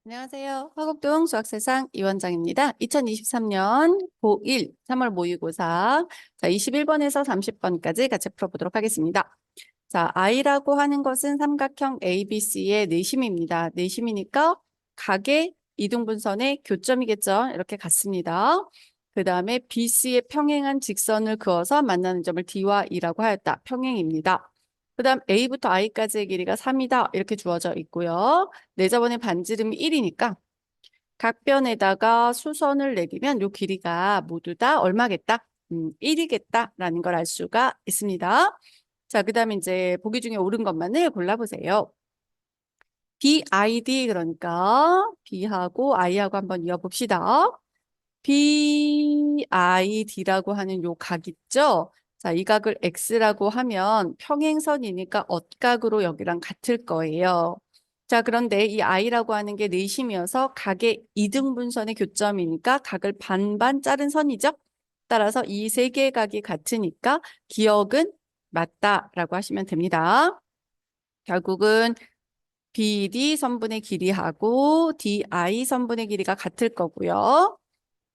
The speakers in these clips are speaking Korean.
안녕하세요. 화곡동 수학세상 이원장입니다. 2023년 고1 3월 모의고사 21번에서 30번까지 같이 풀어보도록 하겠습니다. 자, I라고 하는 것은 삼각형 ABC의 내심입니다. 내심이니까 각의 이등분선의 교점이겠죠. 이렇게 같습니다. 그 다음에 BC의 평행한 직선을 그어서 만나는 점을 D와 E라고 하였다. 평행입니다. 그 다음 A부터 I까지의 길이가 3이다. 이렇게 주어져 있고요. 내접원의 반지름이 1이니까 각 변에다가 수선을 내리면 이 길이가 모두 다 얼마겠다? 1이겠다라는 걸 알 수가 있습니다. 자, 그 다음에 이제 보기 중에 옳은 것만을 골라보세요. BID 그러니까 B하고 I하고 한번 이어봅시다. BID라고 하는 요 각 있죠? 자, 이 각을 X라고 하면 평행선이니까 엇각으로 여기랑 같을 거예요. 자, 그런데 이 I라고 하는 게 내심이어서 각의 이등분선의 교점이니까 각을 반반 자른 선이죠? 따라서 이 세 개의 각이 같으니까 기억은 맞다라고 하시면 됩니다. 결국은 BD 선분의 길이하고 DI 선분의 길이가 같을 거고요.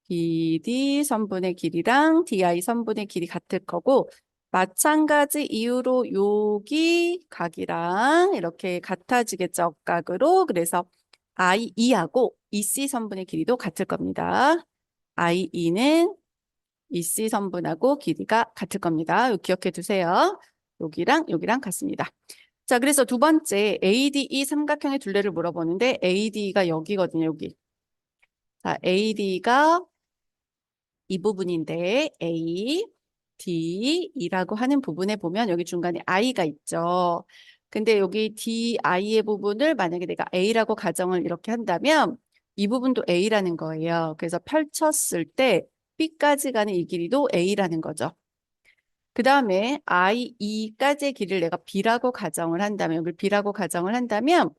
BD 선분의 길이랑 DI 선분의 길이 같을 거고 마찬가지 이유로 여기 각이랑 이렇게 같아지겠죠. 각으로. 그래서 IE하고 EC 선분의 길이도 같을 겁니다. IE는 EC 선분하고 길이가 같을 겁니다. 요 기억해 두세요. 여기랑 같습니다. 자, 그래서 두 번째 ADE 삼각형의 둘레를 물어보는데 AD가 여기거든요. 여기. 자, AD가 이 부분인데 A, D, E라고 하는 부분에 보면 여기 중간에 I가 있죠. 근데 여기 D, I의 부분을 만약에 내가 A라고 가정을 이렇게 한다면 이 부분도 A라는 거예요. 그래서 펼쳤을 때 B까지 가는 이 길이도 A라는 거죠. 그 다음에 I, E까지의 길이를 내가 B라고 가정을 한다면 여기 B라고 가정을 한다면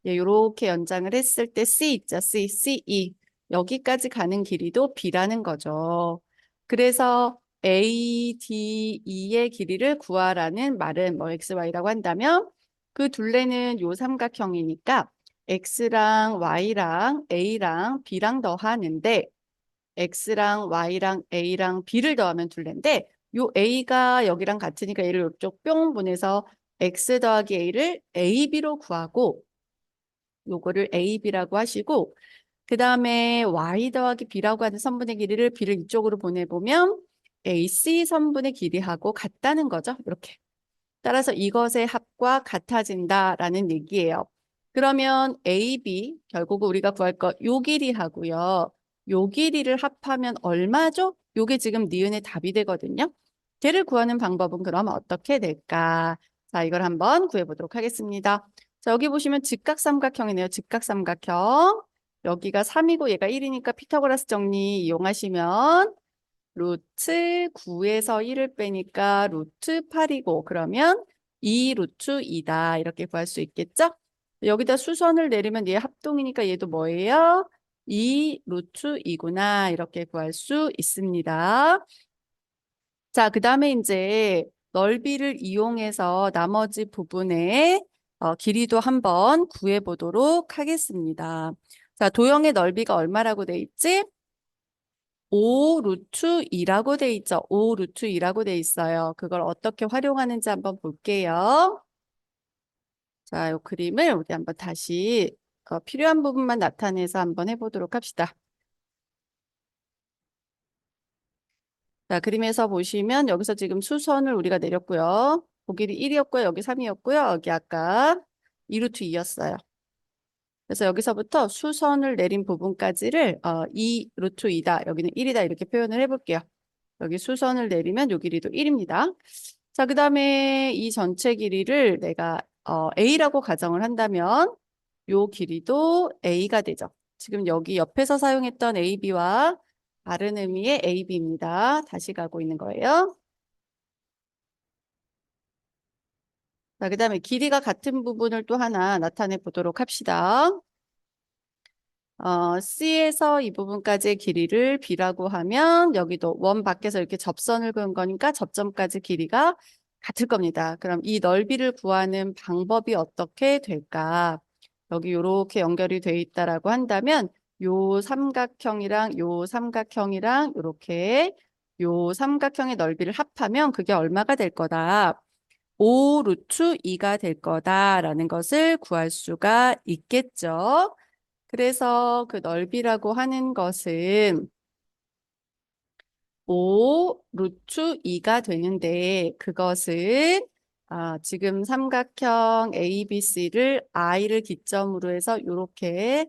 이렇게 연장을 했을 때 C 있죠. C, CE. 여기까지 가는 길이도 B라는 거죠. 그래서 A, D, E의 길이를 구하라는 말은 뭐 X, Y라고 한다면 그 둘레는 요 삼각형이니까 X랑 Y랑 A랑 B랑 더하는데 X랑 Y랑 A랑 B를 더하면 둘레인데 요 A가 여기랑 같으니까 얘를 이쪽 뿅 보내서 X 더하기 A를 AB로 구하고 요거를 AB라고 하시고 그 다음에 Y 더하기 B라고 하는 선분의 길이를 B를 이쪽으로 보내보면 AC 선분의 길이하고 같다는 거죠. 이렇게. 따라서 이것의 합과 같아진다라는 얘기예요. 그러면 AB, 결국 우리가 구할 거 요 길이하고요. 요 길이를 합하면 얼마죠? 요게 지금 니은의 답이 되거든요. 걔를 구하는 방법은 그럼 어떻게 될까? 자, 이걸 한번 구해보도록 하겠습니다. 자, 여기 보시면 직각삼각형이네요. 직각삼각형. 여기가 3이고 얘가 1이니까 피타고라스 정리 이용하시면 루트 9에서 1을 빼니까 루트 8이고 그러면 2 루트 2다 이렇게 구할 수 있겠죠? 여기다 수선을 내리면 얘 합동이니까 얘도 뭐예요? 2 루트 2구나 이렇게 구할 수 있습니다. 자, 그 다음에 이제 넓이를 이용해서 나머지 부분의 길이도 한번 구해 보도록 하겠습니다. 자, 도형의 넓이가 얼마라고 돼 있지? 5 루트 2라고 돼 있죠. 5 루트 2라고 돼 있어요. 그걸 어떻게 활용하는지 한번 볼게요. 자, 이 그림을 우리 한번 다시 필요한 부분만 나타내서 한번 해보도록 합시다. 자, 그림에서 보시면 여기서 지금 수선을 우리가 내렸고요. 고길이 1이었고요. 여기 3이었고요. 여기 아까 2 루트 2였어요. 그래서 여기서부터 수선을 내린 부분까지를 2 루트 2다. 여기는 1이다. 이렇게 표현을 해볼게요. 여기 수선을 내리면 요 길이도 1입니다. 자, 그 다음에 이 전체 길이를 내가 A라고 가정을 한다면 요 길이도 A가 되죠. 지금 여기 옆에서 사용했던 AB와 다른 의미의 AB입니다. 다시 가고 있는 거예요. 자, 그 다음에 길이가 같은 부분을 또 하나 나타내 보도록 합시다. C에서 이 부분까지의 길이를 B라고 하면 여기도 원 밖에서 이렇게 접선을 그은 거니까 접점까지 길이가 같을 겁니다. 그럼 이 넓이를 구하는 방법이 어떻게 될까? 여기 이렇게 연결이 돼 있다라고 한다면 요 삼각형이랑 요 삼각형이랑 이렇게 요 삼각형의 넓이를 합하면 그게 얼마가 될 거다. 5 루트 2가 될 거다라는 것을 구할 수가 있겠죠. 그래서 그 넓이라고 하는 것은 5 루트 2가 되는데 그것은 지금 삼각형 ABC를 I를 기점으로 해서 이렇게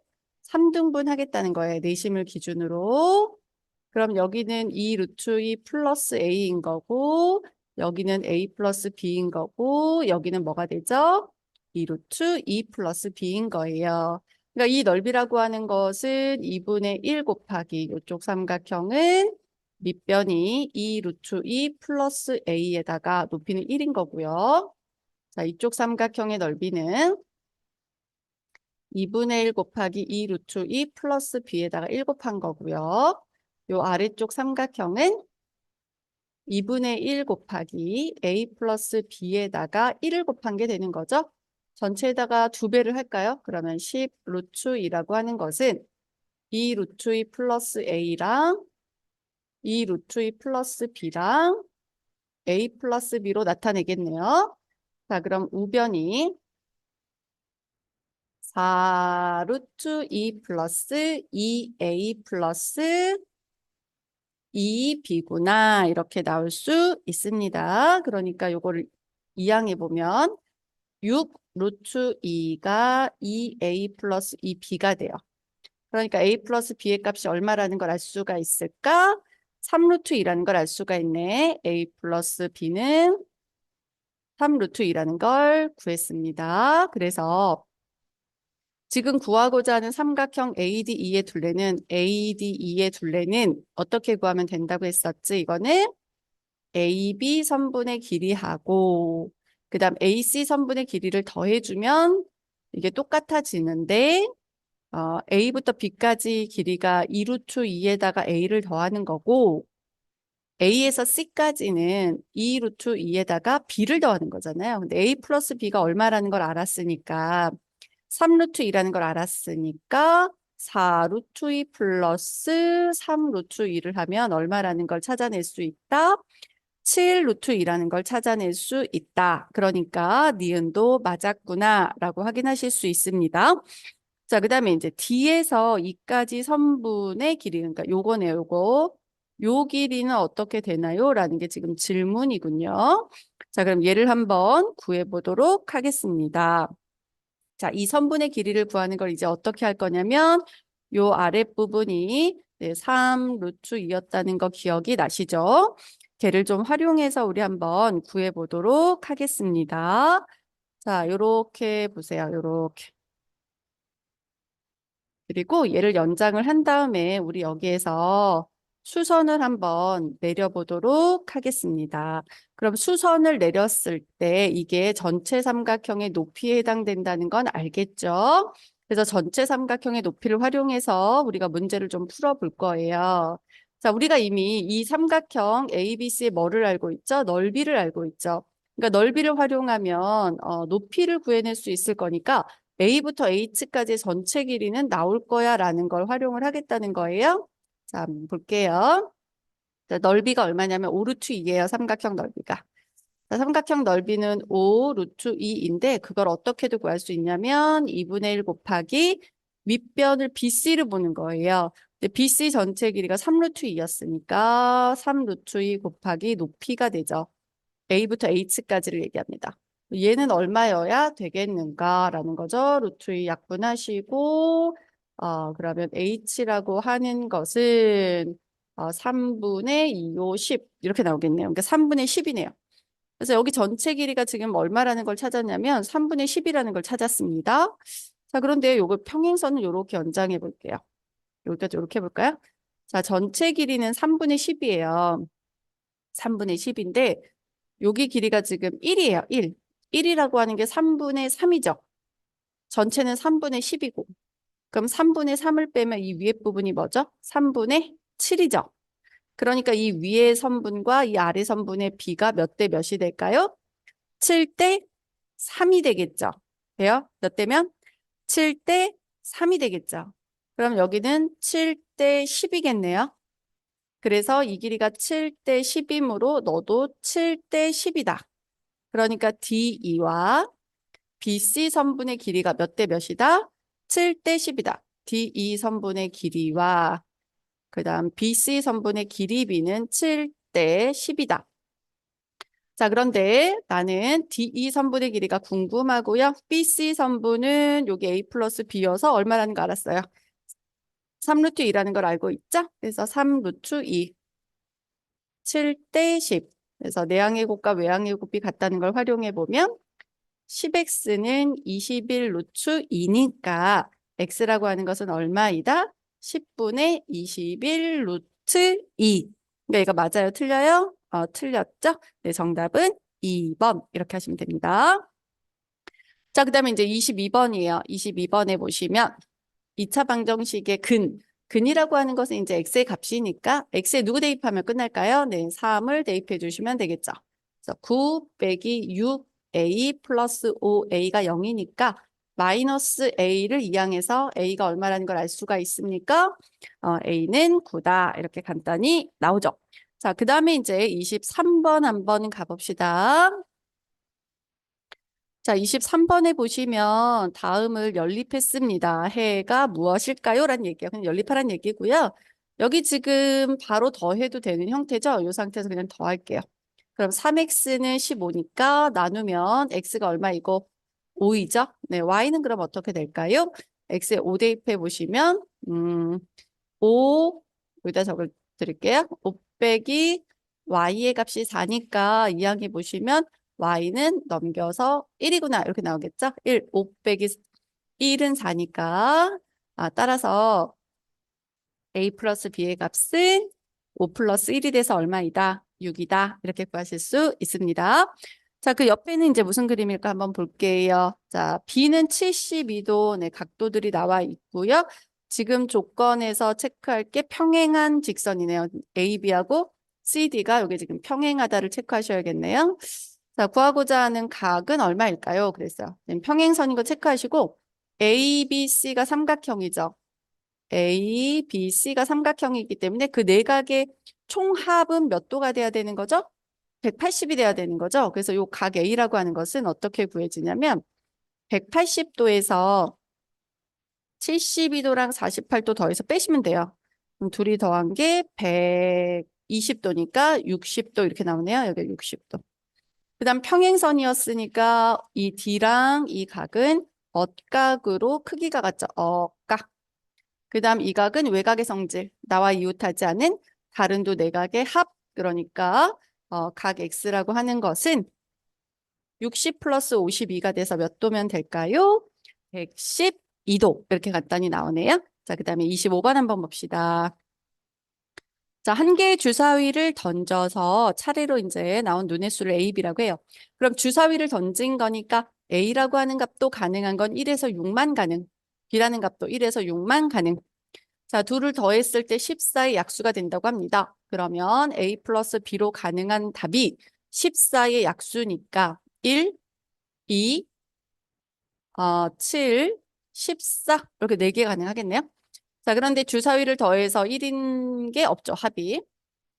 3등분 하겠다는 거예요. 내심을 기준으로. 그럼 여기는 2 루트 2 플러스 A인 거고 여기는 A 플러스 B인 거고 여기는 뭐가 되죠? 2 루트 2 플러스 B인 거예요. 그러니까 이 넓이라고 하는 것은 2분의 1 곱하기 이쪽 삼각형은 밑변이 2 루트 2 플러스 A에다가 높이는 1인 거고요. 자, 이쪽 삼각형의 넓이는 2분의 1 곱하기 2 루트 2 플러스 B에다가 1 곱한 거고요. 요 아래쪽 삼각형은 2분의 1 곱하기 A 플러스 B에다가 1을 곱한 게 되는 거죠. 전체에다가 2배를 할까요? 그러면 10 루트 2라고 하는 것은 2 루트 2 플러스 A랑 2 루트 2 플러스 B랑 A 플러스 B로 나타내겠네요. 자, 그럼 우변이 4 루트 2 플러스 2A 플러스 2B구나. 이렇게 나올 수 있습니다. 그러니까 요거를 이항해 보면 6 루트 2가 2A 플러스 2B가 돼요. 그러니까 A 플러스 B의 값이 얼마라는 걸 알 수가 있을까? 3 루트 2라는 걸 알 수가 있네. A 플러스 B는 3 루트 2라는 걸 구했습니다. 그래서 지금 구하고자 하는 삼각형 ADE의 둘레는 어떻게 구하면 된다고 했었지? 이거는 AB 선분의 길이하고 그 다음 AC 선분의 길이를 더해주면 이게 똑같아지는데 A부터 B까지 길이가 2 루트 2에다가 A를 더하는 거고 A에서 C까지는 2 루트 2에다가 B를 더하는 거잖아요. 근데 A 플러스 B가 얼마라는 걸 알았으니까 3 루트 2라는 걸 알았으니까 4 루트 2 플러스 3 루트 2를 하면 얼마라는 걸 찾아낼 수 있다. 7 루트 2라는 걸 찾아낼 수 있다. 그러니까 니은도 맞았구나 라고 확인하실 수 있습니다. 자, 그 다음에 이제 D에서 2까지 선분의 길이, 그러니까 요거네요, 요거. 요 길이는 어떻게 되나요? 라는 게 지금 질문이군요. 자, 그럼 얘를 한번 구해보도록 하겠습니다. 자, 이 선분의 길이를 구하는 걸 이제 어떻게 할 거냐면 요 아랫부분이 3 루트 2였다는 거 기억이 나시죠? 걔를 좀 활용해서 우리 한번 구해보도록 하겠습니다. 자, 요렇게 보세요. 요렇게. 그리고 얘를 연장을 한 다음에 우리 여기에서 수선을 한번 내려보도록 하겠습니다. 그럼 수선을 내렸을 때 이게 전체 삼각형의 높이에 해당된다는 건 알겠죠? 그래서 전체 삼각형의 높이를 활용해서 우리가 문제를 좀 풀어볼 거예요. 자, 우리가 이미 이 삼각형 ABC의 뭐를 알고 있죠? 넓이를 알고 있죠. 그러니까 넓이를 활용하면 높이를 구해낼 수 있을 거니까 A부터 H까지 전체 길이는 나올 거야 라는 걸 활용을 하겠다는 거예요. 자, 한번 볼게요. 자, 넓이가 얼마냐면 5 루트 2예요. 삼각형 넓이가. 자, 삼각형 넓이는 5 루트 2인데 그걸 어떻게도 구할 수 있냐면 2분의 1 곱하기 밑변을 BC를 보는 거예요. 근데 BC 전체 길이가 3 루트 2였으니까 3 루트 2 곱하기 높이가 되죠. A부터 H까지를 얘기합니다. 얘는 얼마여야 되겠는가라는 거죠. 루트 2 약분하시고 그러면 H라고 하는 것은 3분의 2호 10 이렇게 나오겠네요. 그러니까 3분의 10이네요. 그래서 여기 전체 길이가 지금 얼마라는 걸 찾았냐면 3분의 10이라는 걸 찾았습니다. 자, 그런데 요거 평행선을 이렇게 연장해 볼게요. 여기까지 이렇게 해볼까요? 자, 전체 길이는 3분의 10이에요. 3분의 10인데 여기 길이가 지금 1이에요. 1. 1이라고 하는 게 3분의 3이죠. 전체는 3분의 10이고. 그럼 3분의 3을 빼면 이 위에 부분이 뭐죠? 3분의 7이죠. 그러니까 이 위의 선분과 이 아래 선분의 비가 몇 대 몇이 될까요? 7대 3이 되겠죠. 돼요? 몇 대면? 7대 3이 되겠죠. 그럼 여기는 7대 10이겠네요. 그래서 이 길이가 7대 10이므로 너도 7대 10이다. 그러니까 DE와 BC 선분의 길이가 몇 대 몇이다? 7대 10이다. DE 선분의 길이와 그 다음 BC 선분의 길이 B는 7대 10이다. 자, 그런데 나는 DE 선분의 길이가 궁금하고요. BC 선분은 여기 A 플러스 B여서 얼마라는 거 알았어요. 3루트 2라는 걸 알고 있죠? 그래서 3루트 2, 7대 10. 그래서 내항의 곱과 외항의 곱이 같다는 걸 활용해 보면 10x는 21루트 2니까 x라고 하는 것은 얼마이다? 10분의 21루트 2. 그러니까 이거 맞아요? 틀려요? 틀렸죠? 네, 정답은 2번 이렇게 하시면 됩니다. 자, 그 다음에 이제 22번이에요. 22번에 보시면 2차 방정식의 근이라고 하는 것은 이제 x의 값이니까 x에 누구 대입하면 끝날까요? 네, 3을 대입해 주시면 되겠죠. 그래서 9 빼기 6a 플러스 5a가 0이니까 마이너스 a를 이항해서 a가 얼마라는 걸 알 수가 있습니까? a는 9다. 이렇게 간단히 나오죠. 자, 그 다음에 이제 23번 한번 가봅시다. 자, 23번에 보시면 다음을 연립했습니다. 해가 무엇일까요? 라는 얘기예요. 그냥 연립하라는 얘기고요. 여기 지금 바로 더해도 되는 형태죠. 이 상태에서 그냥 더할게요. 그럼 3x는 15니까 나누면 x가 얼마이고 5이죠. 네, y는 그럼 어떻게 될까요? x에 5 대입해 보시면 5 여기다 적을 드릴게요. 5 빼기 y의 값이 4니까 이항해 보시면 y는 넘겨서 1이구나 이렇게 나오겠죠? 1, 5 빼기 1은 4니까 따라서 a 플러스 b의 값은 5 플러스 1이 돼서 얼마이다? 6이다. 이렇게 구하실 수 있습니다. 자, 그 옆에는 이제 무슨 그림일까 한번 볼게요. 자, b는 72도 네, 각도들이 나와 있고요. 지금 조건에서 체크할 게 평행한 직선이네요. AB하고 CD가 여기 지금 평행하다를 체크하셔야겠네요. 자, 구하고자 하는 각은 얼마일까요? 그랬어요. 평행선인 거 체크하시고 ABC가 삼각형이죠. A, B, C가 삼각형이기 때문에 그 내각의 총합은 몇 도가 돼야 되는 거죠? 180이 돼야 되는 거죠. 그래서 요 각 A라고 하는 것은 어떻게 구해지냐면 180도에서 72도랑 48도 더해서 빼시면 돼요. 그럼 둘이 더한 게 120도니까 60도 이렇게 나오네요. 여기 60도. 그 다음 평행선이었으니까 이 D랑 이 각은 엇각으로 크기가 같죠. 엇각. 그 다음 이 각은 외각의 성질. 나와 이웃하지 않은 다른 두 내각의 합. 그러니까 각 X라고 하는 것은 60 플러스 52가 돼서 몇 도면 될까요? 112도. 이렇게 간단히 나오네요. 자, 그 다음에 25번 한번 봅시다. 자, 한 개의 주사위를 던져서 차례로 이제 나온 눈의 수를 A, B라고 해요. 그럼 주사위를 던진 거니까 A라고 하는 값도 가능한 건 1에서 6만 가능. B라는 값도 1에서 6만 가능. 자, 둘을 더했을 때 14의 약수가 된다고 합니다. 그러면 A 플러스 B로 가능한 답이 14의 약수니까 1, 2, 7, 14 이렇게 4개 가능하겠네요. 자, 그런데 주사위를 더해서 1인 게 없죠, 합이.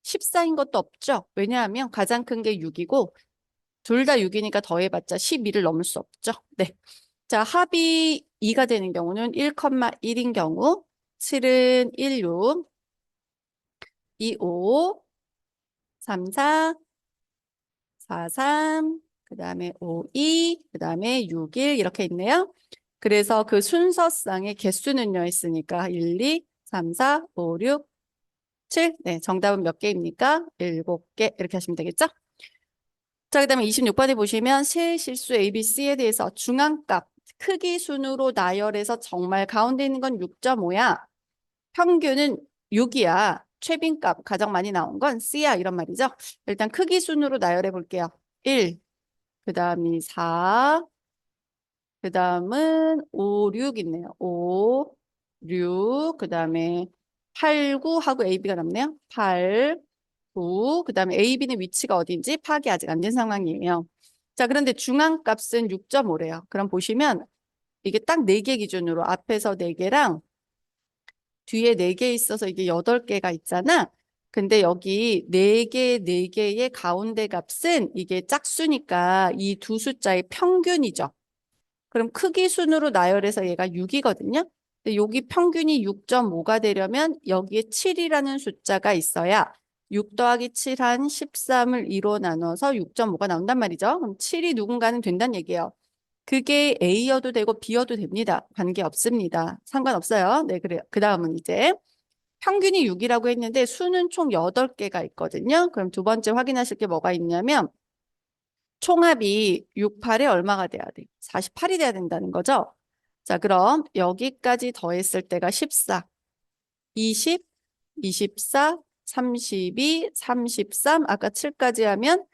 14인 것도 없죠. 왜냐하면 가장 큰 게 6이고 둘 다 6이니까 더해봤자 12를 넘을 수 없죠. 네. 자, 합이 2가 되는 경우는 1,1인 경우 7은 1, 6, 2, 5, 3, 4, 4, 3, 그 다음에 5, 2, 그 다음에 6, 1 이렇게 있네요. 그래서 그 순서상의 개수는요 했으니까 1, 2, 3, 4, 5, 6, 7. 네, 정답은 몇 개입니까? 7개 이렇게 하시면 되겠죠? 자, 그 다음에 26번에 보시면 세 실수 A, B, C에 대해서 중앙값 크기 순으로 나열해서 정말 가운데 있는 건 6.5야. 평균은 6이야. 최빈값 가장 많이 나온 건 C야 이런 말이죠. 일단 크기 순으로 나열해 볼게요. 1, 그 다음이 4, 그 다음은 5, 6 있네요. 5, 6, 그 다음에 8, 9 하고 A, B가 남네요. 8, 9, 그 다음에 A, B는 위치가 어딘지 파악이 아직 안 된 상황이에요. 자, 그런데 중앙값은 6.5래요. 그럼 보시면 이게 딱 4개 기준으로 앞에서 4개랑 뒤에 4개 있어서 이게 8개가 있잖아. 근데 여기 4개, 4개의 가운데 값은 이게 짝수니까 이 두 숫자의 평균이죠. 그럼 크기 순으로 나열해서 얘가 6이거든요. 근데 여기 평균이 6.5가 되려면 여기에 7이라는 숫자가 있어야 6 더하기 7 한 13을 2로 나눠서 6.5가 나온단 말이죠. 그럼 7이 누군가는 된다는 얘기예요. 그게 A여도 되고 B여도 됩니다. 관계없습니다. 상관없어요. 네, 그래요. 그 다음은 이제 평균이 6이라고 했는데 수는 총 8개가 있거든요. 그럼 두 번째 확인하실 게 뭐가 있냐면 총합이 6, 8에 얼마가 돼야 돼? 48이 돼야 된다는 거죠. 자, 그럼 여기까지 더했을 때가 14, 20, 24, 32, 33, 아까 7까지 하면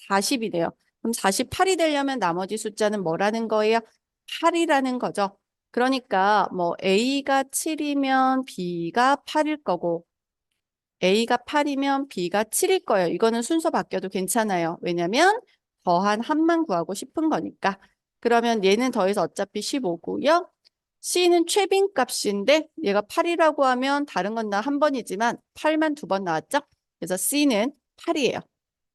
40이네요. 그럼 48이 되려면 나머지 숫자는 뭐라는 거예요? 8이라는 거죠. 그러니까 뭐 A가 7이면 B가 8일 거고 A가 8이면 B가 7일 거예요. 이거는 순서 바뀌어도 괜찮아요. 왜냐면 더한 합만 구하고 싶은 거니까. 그러면 얘는 더해서 어차피 15고요. C는 최빈 값인데 얘가 8이라고 하면 다른 건 다 한 번이지만 8만 2번 나왔죠? 그래서 C는 8이에요.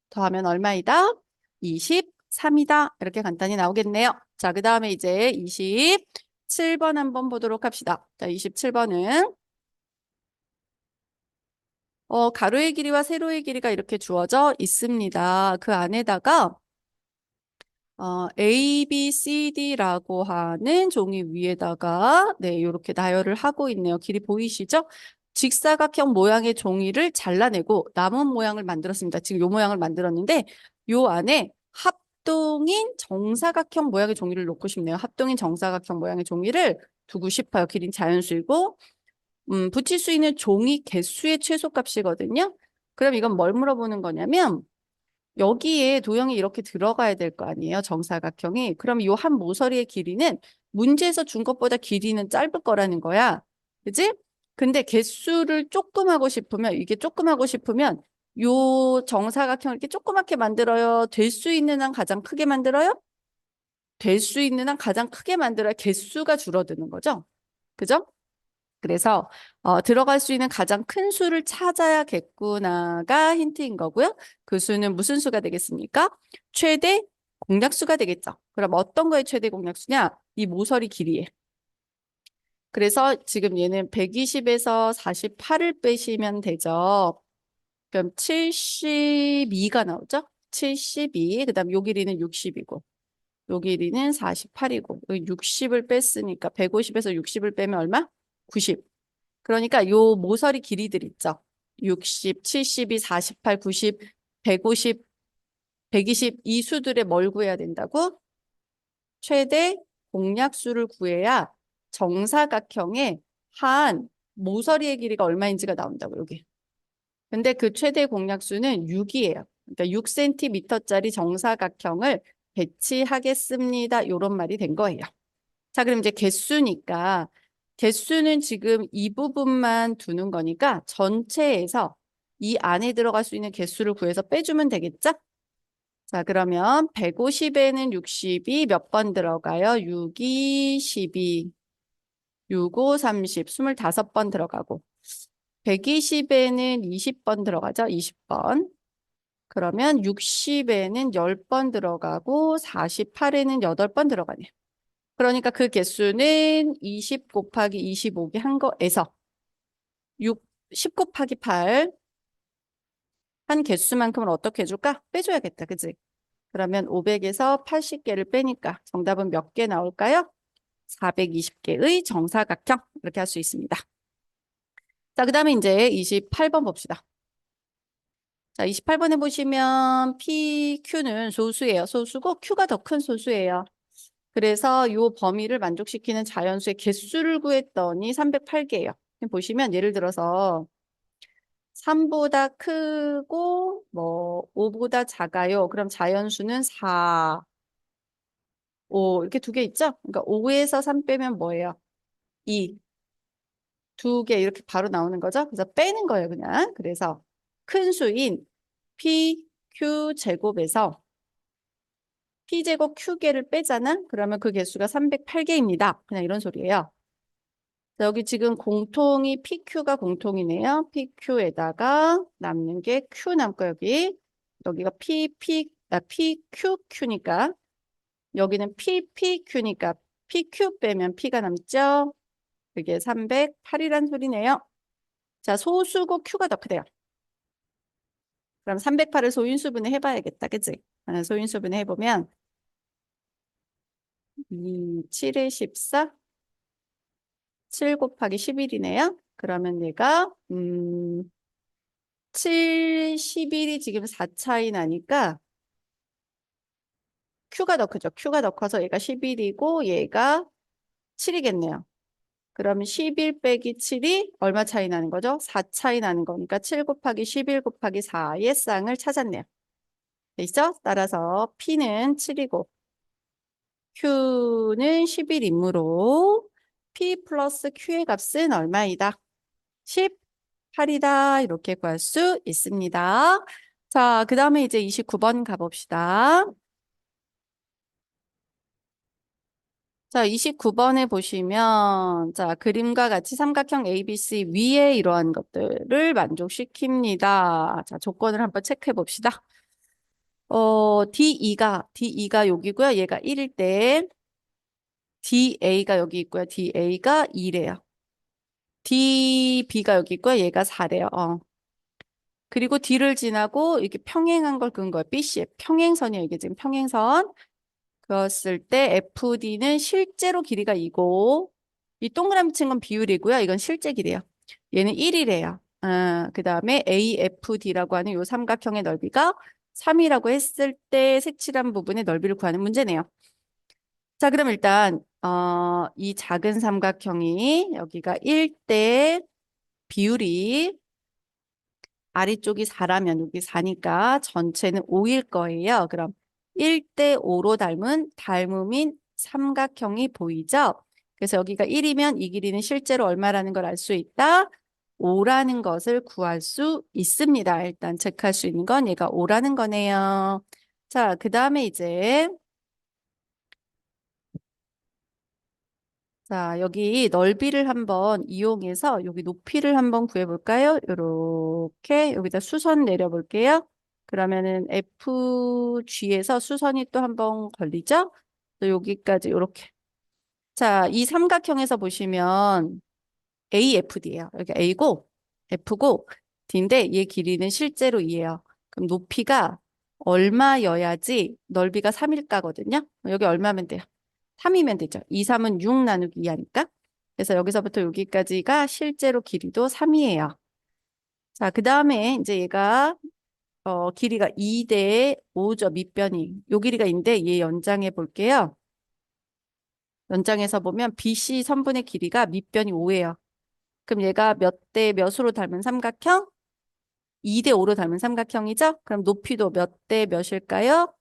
더하면 얼마이다? 23이다. 이렇게 간단히 나오겠네요. 자, 그 다음에 이제 27번 한번 보도록 합시다. 자, 27번은 가로의 길이와 세로의 길이가 이렇게 주어져 있습니다. 그 안에다가 A, B, C, D라고 하는 종이 위에다가 네, 이렇게 나열을 하고 있네요. 길이 보이시죠? 직사각형 모양의 종이를 잘라내고 남은 모양을 만들었습니다. 지금 이 모양을 만들었는데 이 안에 합동인 정사각형 모양의 종이를 놓고 싶네요. 합동인 정사각형 모양의 종이를 두고 싶어요. 길이는 자연수이고 붙일 수 있는 종이 개수의 최소값이거든요. 그럼 이건 뭘 물어보는 거냐면 여기에 도형이 이렇게 들어가야 될 거 아니에요. 정사각형이. 그럼 이 한 모서리의 길이는 문제에서 준 것보다 길이는 짧을 거라는 거야. 그지? 근데 개수를 조금 하고 싶으면 이게 조금 하고 싶으면 요 정사각형을 이렇게 조그맣게 만들어요. 될 수 있는 한 가장 크게 만들어요. 될 수 있는 한 가장 크게 만들어야 개수가 줄어드는 거죠. 그죠? 그래서 들어갈 수 있는 가장 큰 수를 찾아야겠구나가 힌트인 거고요. 그 수는 무슨 수가 되겠습니까? 최대 공약수가 되겠죠. 그럼 어떤 거의 최대 공약수냐? 이 모서리 길이에. 그래서 지금 얘는 120에서 48을 빼시면 되죠. 그럼 72가 나오죠? 72. 그다음 요 길이는 60이고 요 길이는 48이고 60을 뺐으니까 150에서 60을 빼면 얼마? 90. 그러니까 요 모서리 길이들 있죠. 60, 72, 48, 90, 150, 120 이 수들의 뭘 구해야 된다고? 최대 공약수를 구해야 정사각형의 한 모서리의 길이가 얼마인지가 나온다고 여기. 근데 그 최대 공약수는 6이에요. 그러니까 6cm짜리 정사각형을 배치하겠습니다. 이런 말이 된 거예요. 자, 그럼 이제 개수니까 개수는 지금 이 부분만 두는 거니까 전체에서 이 안에 들어갈 수 있는 개수를 구해서 빼주면 되겠죠? 자, 그러면 150에는 60이 몇 번 들어가요? 6이 12, 6, 5, 30, 25번 들어가고 120에는 20번 들어가죠? 20번. 그러면 60에는 10번 들어가고 48에는 8번 들어가네요. 그러니까 그 개수는 20 곱하기 25개 한 거에서 10 곱하기 8 한 개수만큼을 어떻게 해줄까? 빼줘야겠다. 그치? 그러면 500에서 80개를 빼니까 정답은 몇 개 나올까요? 420개의 정사각형 이렇게 할 수 있습니다. 자, 그 다음에 이제 28번 봅시다. 자, 28번에 보시면 PQ는 소수예요. 소수고 Q가 더 큰 소수예요. 그래서 이 범위를 만족시키는 자연수의 개수를 구했더니 308개예요. 보시면 예를 들어서 3보다 크고 뭐 5보다 작아요. 그럼 자연수는 4, 5 이렇게 두 개 있죠? 그러니까 5에서 3 빼면 뭐예요? 2, 두 개 이렇게 바로 나오는 거죠? 그래서 빼는 거예요, 그냥. 그래서 큰 수인 PQ 제곱에서 P제곱 Q개를 빼잖아? 그러면 그 개수가 308개입니다. 그냥 이런 소리예요. 자, 여기 지금 공통이 PQ가 공통이네요. PQ에다가 남는 게 Q 남고 여기가 PQ, Q니까 여기는 PQ니까 PQ 빼면 P가 남죠? 그게 308이란 소리네요. 자, 소수고 Q가 더 크대요. 그럼 308을 소인수분해 해봐야겠다. 그치? 소인수분해 해보면 7에 14? 7 곱하기 11이네요. 그러면 얘가 7, 11이 지금 4 차이 나니까 Q가 더 크죠. Q가 더 커서 얘가 11이고 얘가 7이겠네요. 그러면 11 빼기 7이 얼마 차이 나는 거죠? 4 차이 나는 거니까 7 곱하기 11 곱하기 4의 쌍을 찾았네요. 되죠? 따라서 P는 7이고 Q는 11이므로 P 플러스 Q의 값은 얼마이다? 18이다. 이렇게 구할 수 있습니다. 자, 그 다음에 이제 29번 가봅시다. 자, 29번에 보시면, 자, 그림과 같이 삼각형 ABC 위에 이러한 것들을 만족시킵니다. 자, 조건을 한번 체크해 봅시다. D2가 여기고요. 얘가 1일 때, DA가 여기 있고요. DA가 2래요. DB가 여기 있고요. 얘가 4래요. 그리고 D를 지나고 이렇게 평행한 걸 그은 거예요. BC. 평행선이에요. 이게 지금 평행선. 그었을 때 FD는 실제로 길이가 2고 이 동그라미 친 건 비율이고요. 이건 실제 길이에요. 얘는 1이래요. 그 다음에 AFD라고 하는 이 삼각형의 넓이가 3이라고 했을 때 색칠한 부분의 넓이를 구하는 문제네요. 자, 그럼 일단 이 작은 삼각형이 여기가 1대 비율이 아래쪽이 4라면 여기 4니까 전체는 5일 거예요. 그럼 1대 5로 닮음인 삼각형이 보이죠? 그래서 여기가 1이면 이 길이는 실제로 얼마라는 걸 알 수 있다. 5라는 것을 구할 수 있습니다. 일단 체크할 수 있는 건 얘가 5라는 거네요. 자, 그 다음에 이제 자, 여기 넓이를 한번 이용해서 여기 높이를 한번 구해볼까요? 이렇게 여기다 수선 내려볼게요. 그러면은 FG에서 수선이 또 한번 걸리죠? 또 여기까지 이렇게. 자, 이 삼각형에서 보시면 AFD예요. 여기 A고 F고 D인데 얘 길이는 실제로 2예요. 그럼 높이가 얼마여야지 넓이가 3일까거든요. 여기 얼마면 돼요? 3이면 되죠. 2, 3은 6 나누기 2하니까. 그래서 여기서부터 여기까지가 실제로 길이도 3이에요. 자, 그 다음에 이제 얘가 길이가 2대 5죠. 밑변이. 요 길이가 인데 얘 연장해 볼게요. 연장해서 보면 BC 선분의 길이가 밑변이 5예요. 그럼 얘가 몇 대 몇으로 닮은 삼각형? 2대 5로 닮은 삼각형이죠? 그럼 높이도 몇 대 몇일까요?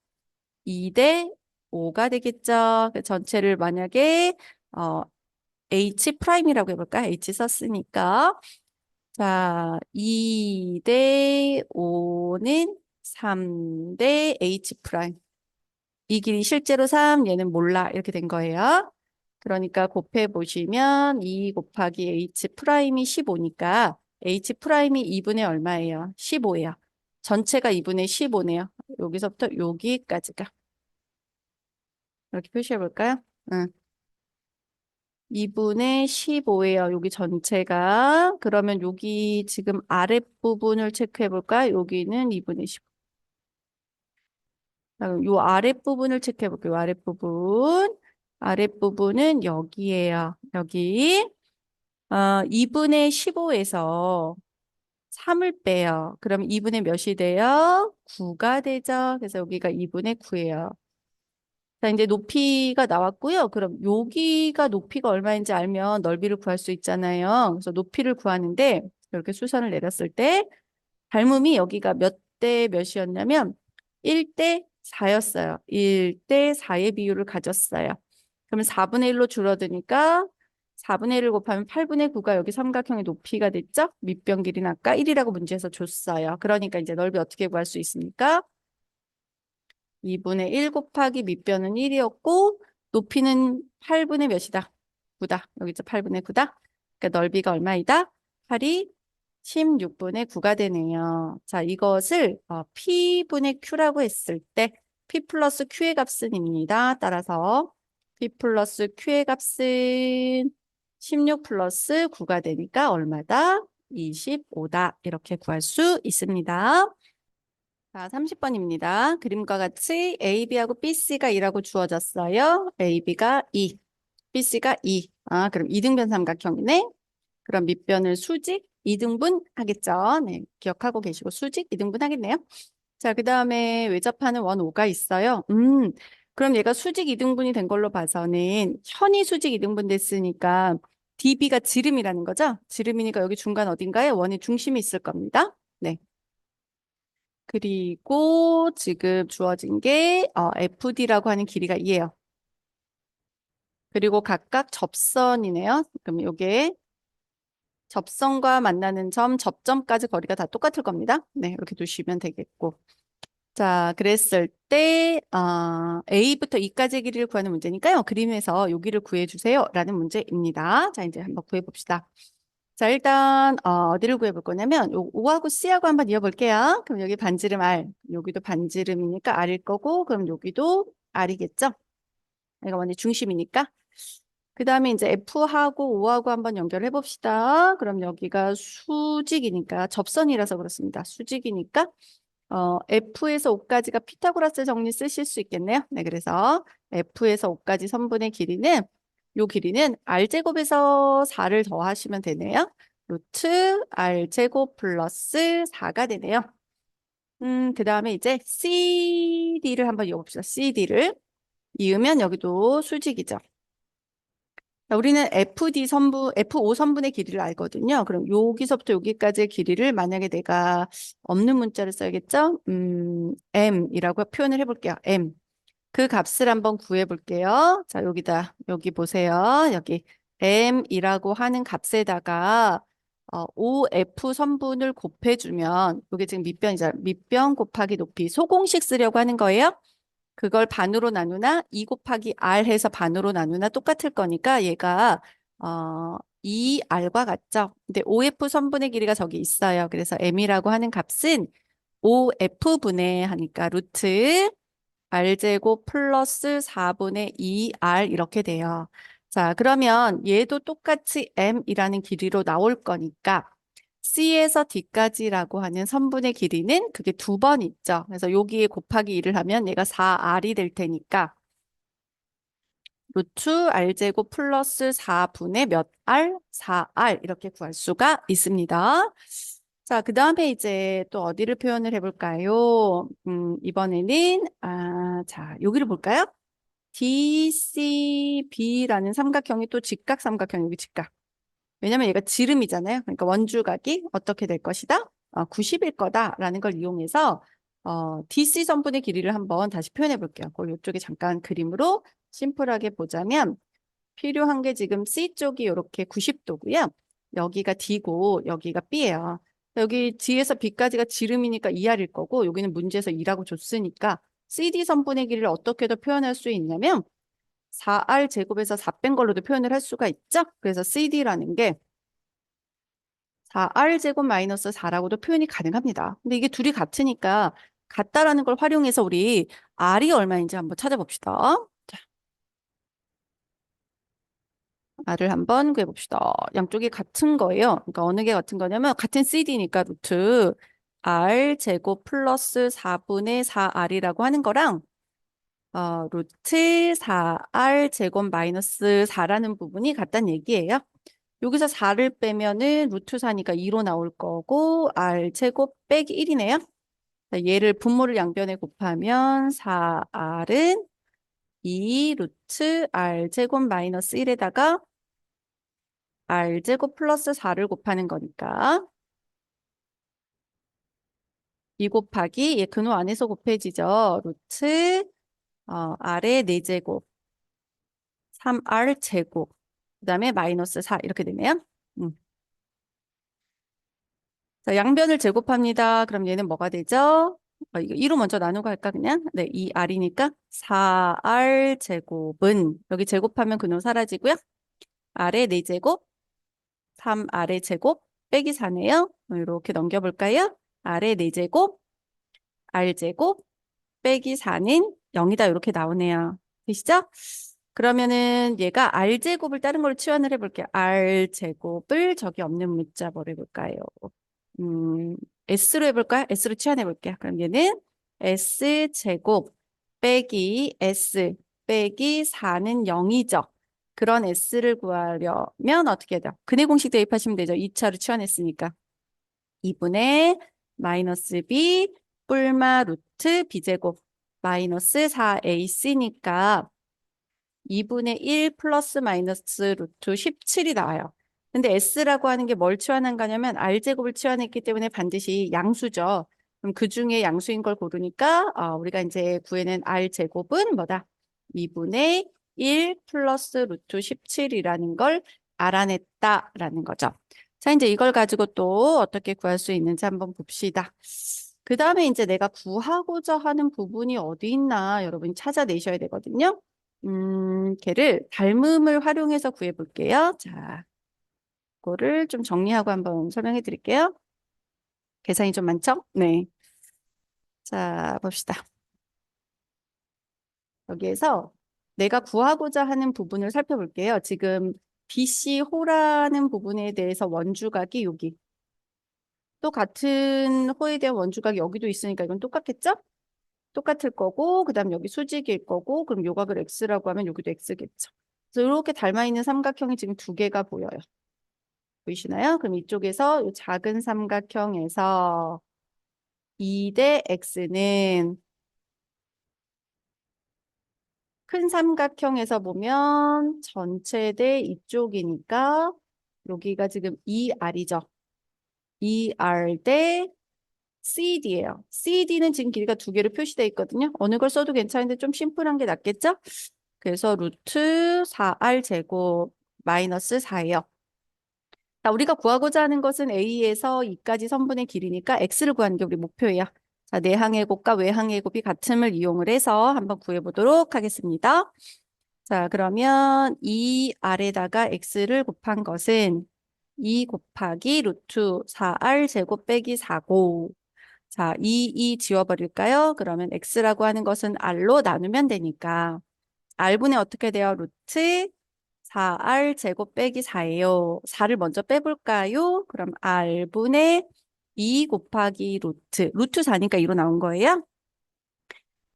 2대 5가 되겠죠. 그 전체를 만약에 H 프라임이라고 해볼까? H 썼으니까. 자, 2대 5는 3대 H 프라임. 이 길이 실제로 3, 얘는 몰라. 이렇게 된 거예요. 그러니까 곱해 보시면 2 곱하기 H 프라임이 15니까 H 프라임이 2분의 얼마예요? 15예요. 전체가 2분의 15네요. 여기서부터 여기까지가. 이렇게 표시해 볼까요? 응. 2분의 15예요. 여기 전체가. 그러면 여기 지금 아랫부분을 체크해 볼까요? 여기는 2분의 15. 요 아랫부분을 체크해 볼게요. 아랫부분. 아랫부분은 여기에요. 여기. 2분의 15에서 3을 빼요. 그럼 2분의 몇이 돼요? 9가 되죠. 그래서 여기가 2분의 9예요. 자, 이제 높이가 나왔고요. 그럼 여기가 높이가 얼마인지 알면 넓이를 구할 수 있잖아요. 그래서 높이를 구하는데 이렇게 수선을 내렸을 때 닮음이 여기가 몇 대 몇이었냐면 1대 4였어요. 1대 4의 비율을 가졌어요. 그러면 4분의 1로 줄어드니까 4분의 1을 곱하면 8분의 9가 여기 삼각형의 높이가 됐죠? 밑변 길이는 아까 1이라고 문제에서 줬어요. 그러니까 이제 넓이 어떻게 구할 수 있습니까? 2분의 1 곱하기 밑변은 1이었고 높이는 8분의 몇이다? 9다. 여기 있죠? 8분의 9다. 그러니까 넓이가 얼마이다? 8이 16분의 9가 되네요. 자, 이것을 P분의 Q라고 했을 때 P 플러스 Q의 값은입니다. 따라서 P 플러스 Q의 값은 16 플러스 9가 되니까 얼마다? 25다. 이렇게 구할 수 있습니다. 자, 30번입니다. 그림과 같이 AB하고 BC가 2라고 주어졌어요. AB가 2, BC가 2. 아, 그럼 이등변 삼각형이네. 그럼 밑변을 수직 2등분 하겠죠. 네, 기억하고 계시고 수직 2등분 하겠네요. 자, 그 다음에 외접하는 원 5가 있어요. 그럼 얘가 수직 2등분이 된 걸로 봐서는 현이 수직 2등분 됐으니까 DB가 지름이라는 거죠. 지름이니까 여기 중간 어딘가에 원의 중심이 있을 겁니다. 네. 그리고 지금 주어진 게 FD라고 하는 길이가 2예요. 그리고 각각 접선이네요. 그럼 이게 접선과 만나는 점, 접점까지 거리가 다 똑같을 겁니다. 네, 이렇게 두시면 되겠고. 자, 그랬을 때 A부터 E까지의 길이를 구하는 문제니까요. 그림에서 여기를 구해주세요 라는 문제입니다. 자, 이제 한번 구해봅시다. 자, 일단 어디를 구해볼 거냐면 요 O하고 C하고 한번 이어볼게요. 그럼 여기 반지름 R, 여기도 반지름이니까 R일 거고, 그럼 여기도 R이겠죠? 이거 완전 중심이니까. 그 다음에 이제 F하고 O하고 한번 연결해 봅시다. 그럼 여기가 수직이니까 접선이라서 그렇습니다. 수직이니까 F에서 O까지가 피타고라스 정리 쓰실 수 있겠네요. 네, 그래서 F에서 O까지 선분의 길이는 요 길이는 R제곱에서 4를 더하시면 되네요. 루트 R제곱 플러스 4가 되네요. 그 다음에 이제 CD를 한번 이어봅시다. CD를 이으면 여기도 수직이죠. 자, 우리는 FD 선분, F5 선분의 길이를 알거든요. 그럼 여기서부터 여기까지의 길이를 만약에 내가 없는 문자를 써야겠죠? M이라고 표현을 해볼게요. M. 그 값을 한번 구해 볼게요. 자, 여기다, 여기 보세요. 여기 M이라고 하는 값에다가 OF 선분을 곱해주면, 이게 지금 밑변이잖아요. 밑변 곱하기 높이 소공식 쓰려고 하는 거예요. 그걸 반으로 나누나 2 곱하기 R 해서 반으로 나누나 똑같을 거니까 얘가 2R과 같죠. 근데 OF 선분의 길이가 저기 있어요. 그래서 M이라고 하는 값은 OF분의 하니까 루트 R제곱 플러스 4분의 2R 이렇게 돼요. 자, 그러면 얘도 똑같이 M이라는 길이로 나올 거니까 C에서 D까지라고 하는 선분의 길이는 그게 2번 있죠. 그래서 여기에 곱하기 2를 하면 얘가 4R이 될 테니까 루트 R제곱 플러스 4분의 몇 R? 4R 이렇게 구할 수가 있습니다. 자, 그 다음에 이제 또 어디를 표현을 해볼까요? 이번에는 자, 여기를 볼까요? DCB라는 삼각형이 또 직각 삼각형, 여기 직각. 왜냐면 얘가 지름이잖아요. 그러니까 원주각이 어떻게 될 것이다? 90일 거다라는 걸 이용해서 DC 선분의 길이를 한번 다시 표현해 볼게요. 그걸 이쪽에 잠깐 그림으로 심플하게 보자면 필요한 게 지금 C 쪽이 이렇게 90도고요. 여기가 D고 여기가 B예요. 여기 D에서 B까지가 지름이니까 2R일 거고 여기는 문제에서 2라고 줬으니까 CD 선분의 길이를 어떻게 더 표현할 수 있냐면 4R 제곱에서 4 뺀 걸로도 표현을 할 수가 있죠. 그래서 CD라는 게 4R 제곱 마이너스 4라고도 표현이 가능합니다. 근데 이게 둘이 같으니까 같다라는 걸 활용해서 우리 R이 얼마인지 한번 찾아봅시다. 자, R을 한번 구해봅시다. 양쪽이 같은 거예요. 그러니까 어느 게 같은 거냐면 같은 CD니까 루트 R 제곱 플러스 4분의 4R이라고 하는 거랑 루트 4R 제곱 마이너스 4라는 부분이 같다는 얘기예요. 여기서 4를 빼면은 루트 4니까 2로 나올 거고 R 제곱 빼기 1이네요. 얘를 분모를 양변에 곱하면 4R은 2 루트 R 제곱 마이너스 1에다가 R 제곱 플러스 4를 곱하는 거니까 2 곱하기 얘 근호 안에서 곱해지죠. 루트 R의 4제곱 3R 제곱 그다음에 마이너스 4 이렇게 되네요. 자, 양변을 제곱합니다. 그럼 얘는 뭐가 되죠? 이거 2로 먼저 나누고 할까 그냥? 네, 2R이니까 4R 제곱은 여기 제곱하면 그놈 사라지고요. 아래 4제곱, 3R의 제곱 빼기 4네요. 이렇게 넘겨볼까요? 아래 4제곱, R제곱 빼기 4는 0이다. 이렇게 나오네요. 되시죠? 그러면은 얘가 R제곱을 다른 걸로 치환을 해볼게요. R제곱을 저기 없는 문자 뭘 해볼까요? 음, S로 해볼까요? S로 치환해볼게요. 그럼 얘는 S제곱 빼기 S 빼기 4는 0이죠. 그런 S를 구하려면 어떻게 해야 돼요? 근해 공식 대입하시면 되죠. 2차로 치환했으니까. 2분의 마이너스 B 뿔마 루트 B제곱 마이너스 4AC니까 2분의 1 플러스 마이너스 루트 17이 나와요. 근데 S라고 하는 게 뭘 치환한 거냐면 R제곱을 치환했기 때문에 반드시 양수죠. 그럼 그 중에 양수인 걸 고르니까 우리가 이제 구해낸 R제곱은 뭐다? 2분의 1 플러스 루트 17이라는 걸 알아냈다라는 거죠. 자, 이제 이걸 가지고 또 어떻게 구할 수 있는지 한번 봅시다. 그 다음에 이제 내가 구하고자 하는 부분이 어디 있나 여러분이 찾아내셔야 되거든요. 걔를 닮음을 활용해서 구해 볼게요. 자, 그거를 좀 정리하고 한번 설명해 드릴게요. 계산이 좀 많죠? 네. 자, 봅시다. 여기에서 내가 구하고자 하는 부분을 살펴볼게요. 지금 BC 호라는 부분에 대해서 원주각이 여기. 또 같은 호에 대한 원주각이 여기도 있으니까 이건 똑같겠죠? 똑같을 거고, 그 다음 여기 수직일 거고, 그럼 요각을 X라고 하면 여기도 X겠죠. 그래서 이렇게 닮아 있는 삼각형이 지금 두 개가 보여요. 보이시나요? 그럼 이쪽에서 이 작은 삼각형에서 2 대 X는 큰 삼각형에서 보면 전체 대 이쪽이니까 여기가 지금 2R이죠. 2R 대 CD예요. CD는 지금 길이가 두 개로 표시되어 있거든요. 어느 걸 써도 괜찮은데 좀 심플한 게 낫겠죠? 그래서 루트 4R 제곱 마이너스 4예요. 자, 우리가 구하고자 하는 것은 A에서 E까지 선분의 길이니까 X를 구하는 게 우리 목표예요. 자, 내항의 곱과 외항의 곱이 같음을 이용을 해서 한번 구해보도록 하겠습니다. 자, 그러면 이 아래다가 X를 곱한 것은 2 곱하기 루트 4R 제곱 빼기 4고 자, 이 지워버릴까요? 그러면 X라고 하는 것은 R로 나누면 되니까 R분의 어떻게 돼요? 루트 4R 제곱 빼기 4예요. 4를 먼저 빼볼까요? 그럼 R분의 2 곱하기 루트 4니까 2로 나온 거예요.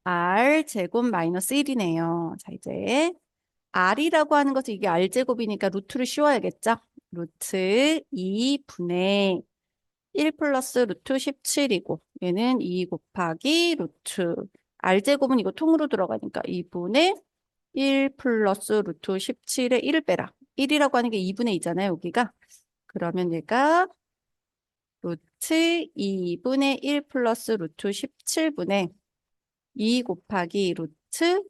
R 제곱 마이너스 1이네요. 자, 이제 R이라고 하는 것은 이게 R 제곱이니까 루트를 씌워야겠죠? 루트 2분의 1 플러스 루트 17이고 얘는 2 곱하기 루트 R제곱은 이거 통으로 들어가니까 2분의 1 플러스 루트 17에 1을 빼라. 1이라고 하는 게 2분의 2잖아요, 여기가. 그러면 얘가 루트 2분의 1 플러스 루트 17분의 2 곱하기 루트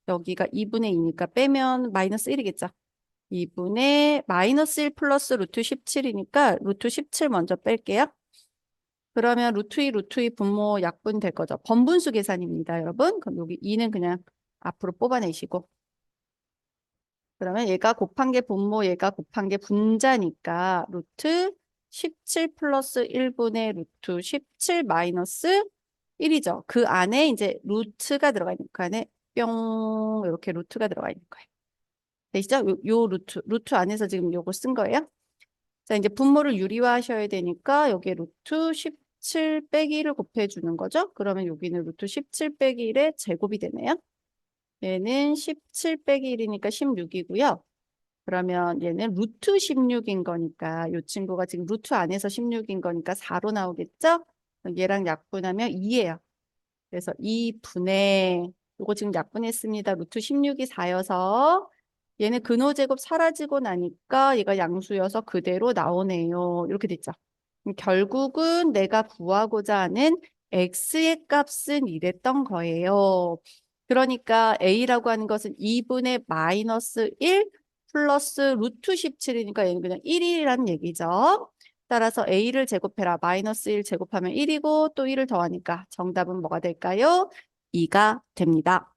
여기가 2분의 2니까 빼면 마이너스 1이겠죠. 2분의 마이너스 1 플러스 루트 17이니까 루트 17 먼저 뺄게요. 그러면 루트 2 분모 약분 될 거죠. 번분수 계산입니다, 여러분. 그럼 여기 2는 그냥 앞으로 뽑아내시고 그러면 얘가 곱한 게 분모, 얘가 곱한 게 분자니까 루트 17 플러스 1분의 루트 17 마이너스 1이죠. 그 안에 이제 루트가 들어가 있는 그 안에 뿅 이렇게 루트가 들어가 있는 거예요. 되시죠? 요 루트 안에서 지금 요거 쓴 거예요. 자, 이제 분모를 유리화하셔야 되니까 여기에 루트 17 빼기 1을 곱해주는 거죠. 그러면 여기는 루트 17 빼기 1의 제곱이 되네요. 얘는 17 빼기 1이니까 16이고요. 그러면 얘는 루트 16인 거니까 이 친구가 지금 루트 안에서 16인 거니까 4로 나오겠죠? 얘랑 약분하면 2예요. 그래서 2분의 이거 지금 약분했습니다. 루트 16이 4여서 얘는 근호제곱 사라지고 나니까 얘가 양수여서 그대로 나오네요. 이렇게 됐죠. 결국은 내가 구하고자 하는 x의 값은 이랬던 거예요. 그러니까 a라고 하는 것은 2분의 마이너스 1 플러스 루트 17이니까 얘는 그냥 1이라는 얘기죠. 따라서 a를 제곱해라. 마이너스 1 제곱하면 1이고 또 1을 더하니까 정답은 뭐가 될까요? 2가 됩니다.